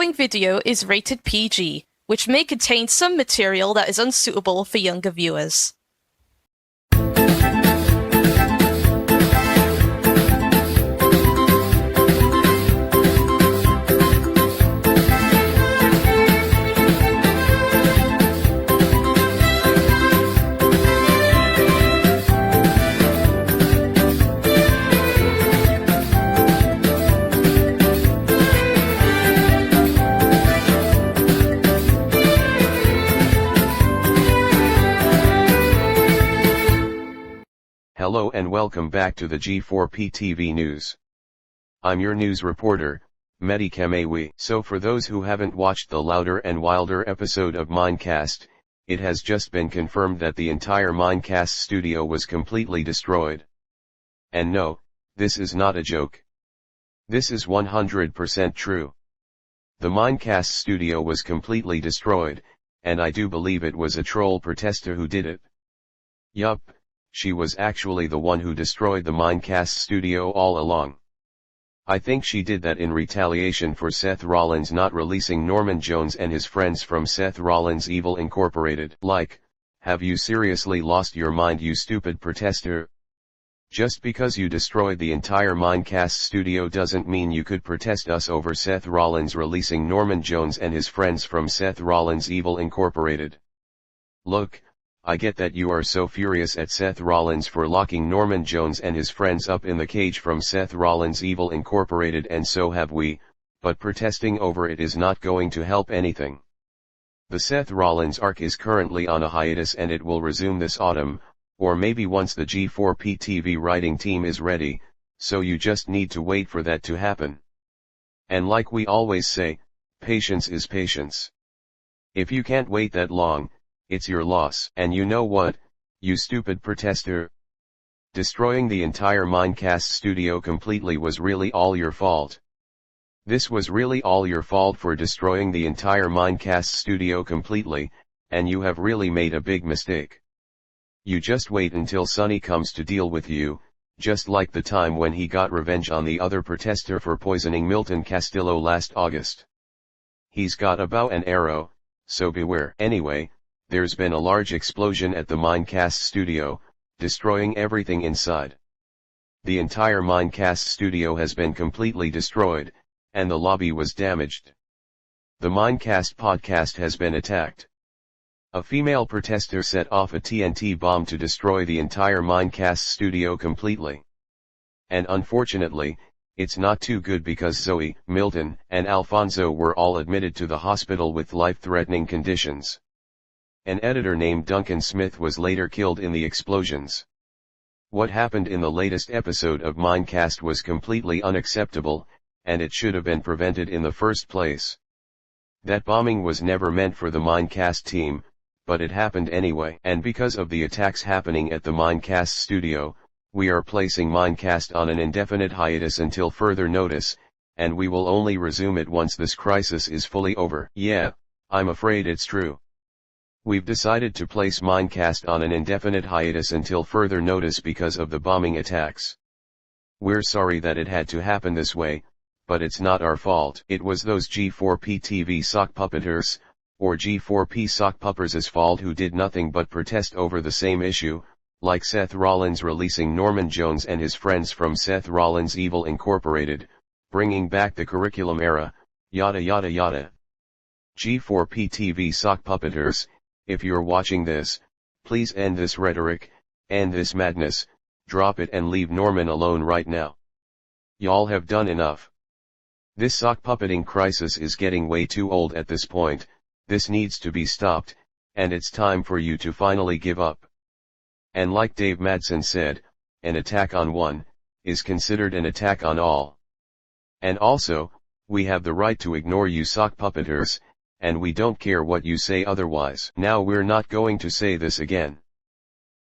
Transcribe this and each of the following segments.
following video is rated PG, which may contain some material that is unsuitable for younger viewers. Hello and welcome back to the G4p TV news. I'm your news reporter, Mehdi Kamewi. So for those who haven't watched the Louder and Wilder episode of Minecast, it has just been confirmed that the entire Minecast studio was completely destroyed. And no, this is not a joke. This is 100% true. The Minecast studio was completely destroyed, and I do believe it was a troll protester who did it. Yup. She was actually the one who destroyed the Minecast studio all along. I think she did that in retaliation for Seth Rollins not releasing Norman Jones and his friends from Seth Rollins Evil Incorporated. Like, have you seriously lost your mind, you stupid protester? Just because you destroyed the entire Minecast studio doesn't mean you could protest us over Seth Rollins releasing Norman Jones and his friends from Seth Rollins Evil Incorporated. Look, I get that you are so furious at Seth Rollins for locking Norman Jones and his friends up in the cage from Seth Rollins Evil Incorporated, and so have we, but protesting over it is not going to help anything. The Seth Rollins arc is currently on a hiatus and it will resume this autumn, or maybe once the G4p TV writing team is ready, so you just need to wait for that to happen. And like we always say, patience is patience. If you can't wait that long, it's your loss. And you know what, you stupid protester? Destroying the entire Minecast studio completely was really all your fault. This was really all your fault for destroying the entire Minecast studio completely, and you have really made a big mistake. You just wait until Sonny comes to deal with you, just like the time when he got revenge on the other protester for poisoning Milton Castillo last August. He's got a bow and arrow, so beware. Anyway, there's been a large explosion at the Minecast studio, destroying everything inside. The entire Minecast studio has been completely destroyed, and the lobby was damaged. The Minecast podcast has been attacked. A female protester set off a TNT bomb to destroy the entire Minecast studio completely. And unfortunately, it's not too good because Zoe, Milton, and Alfonso were all admitted to the hospital with life-threatening conditions. An editor named Duncan Smith was later killed in the explosions. What happened in the latest episode of Minecast was completely unacceptable, and it should have been prevented in the first place. That bombing was never meant for the Minecast team, but it happened anyway. And because of the attacks happening at the Minecast studio, we are placing Minecast on an indefinite hiatus until further notice, and we will only resume it once this crisis is fully over. Yeah, I'm afraid it's true. We've decided to place Minecast on an indefinite hiatus until further notice because of the bombing attacks. We're sorry that it had to happen this way, but it's not our fault. It was those G4p TV sock puppeters, or G4p sock puppers' fault, who did nothing but protest over the same issue, like Seth Rollins releasing Norman Jones and his friends from Seth Rollins Evil Incorporated, bringing back the curriculum era, yada yada yada. G4p TV sock puppeters, if you're watching this, please end this rhetoric, end this madness, drop it and leave Norman alone right now. Y'all have done enough. This sock puppeting crisis is getting way too old at this point, this needs to be stopped, and it's time for you to finally give up. And like Dave Madsen said, an attack on one, is considered an attack on all. And also, we have the right to ignore you sock puppeters, and we don't care what you say otherwise. Now we're not going to say this again.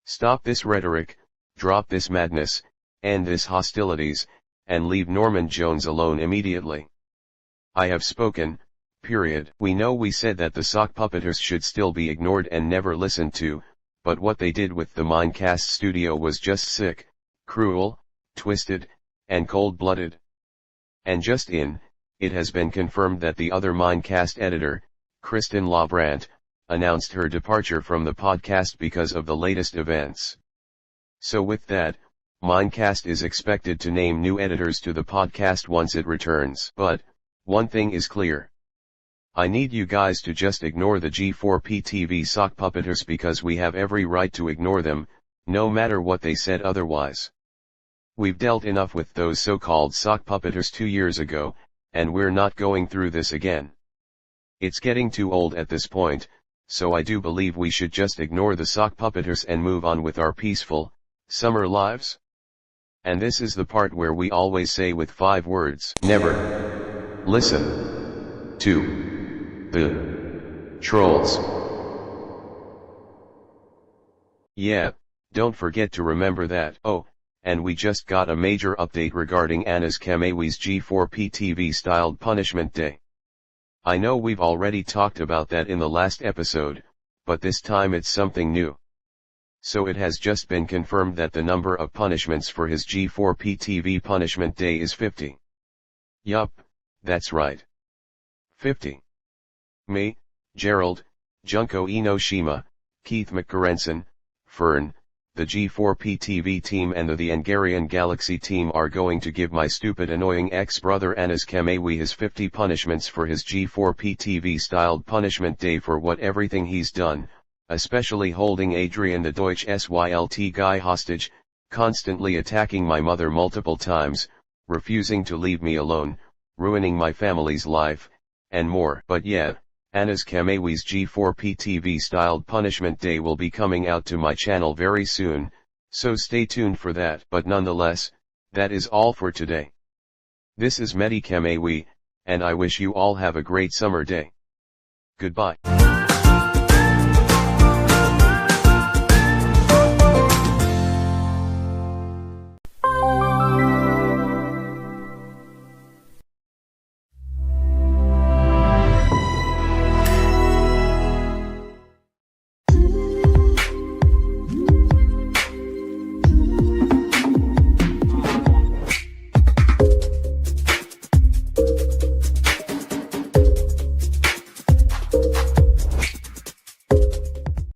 Stop this rhetoric, drop this madness, end this hostilities, and leave Norman Jones alone immediately. I have spoken, period. We know we said that the sock puppeters should still be ignored and never listened to, but what they did with the Minecast studio was just sick, cruel, twisted, and cold-blooded. And just in, it has been confirmed that the other Mindcast editor, Kristen LaBrant, announced her departure from the podcast because of the latest events. So with that, Mindcast is expected to name new editors to the podcast once it returns. But, one thing is clear. I need you guys to just ignore the G4p TV sock puppeters because we have every right to ignore them, no matter what they said otherwise. We've dealt enough with those so-called sock puppeters 2 years ago, and we're not going through this again. It's getting too old at this point, so I do believe we should just ignore the sock puppeters and move on with our peaceful, summer lives. And this is the part where we always say with 5 words: never listen to the trolls. Yeah, don't forget to remember that. Oh, and we just got a major update regarding Anas Kamewi's G4p TV styled punishment day. I know we've already talked about that in the last episode, but this time it's something new. So it has just been confirmed that the number of punishments for his G4p TV punishment day is 50. Yup, that's right. 50. Me, Gerald, Junko Enoshima, Keith McCarrenson, Fern, the G4p TV team and the Hungarian Galaxy team are going to give my stupid annoying ex-brother Anas Kamewi his 50 punishments for his G4p TV styled punishment day for what everything he's done, especially holding Adrian the Deutsch Sylt guy hostage, constantly attacking my mother multiple times, refusing to leave me alone, ruining my family's life, and more. But yeah, Anas Kamewi's G4p TV styled punishment day will be coming out to my channel very soon, so stay tuned for that. But nonetheless, that is all for today. This is Mehdi Kamewi, and I wish you all have a great summer day. Goodbye.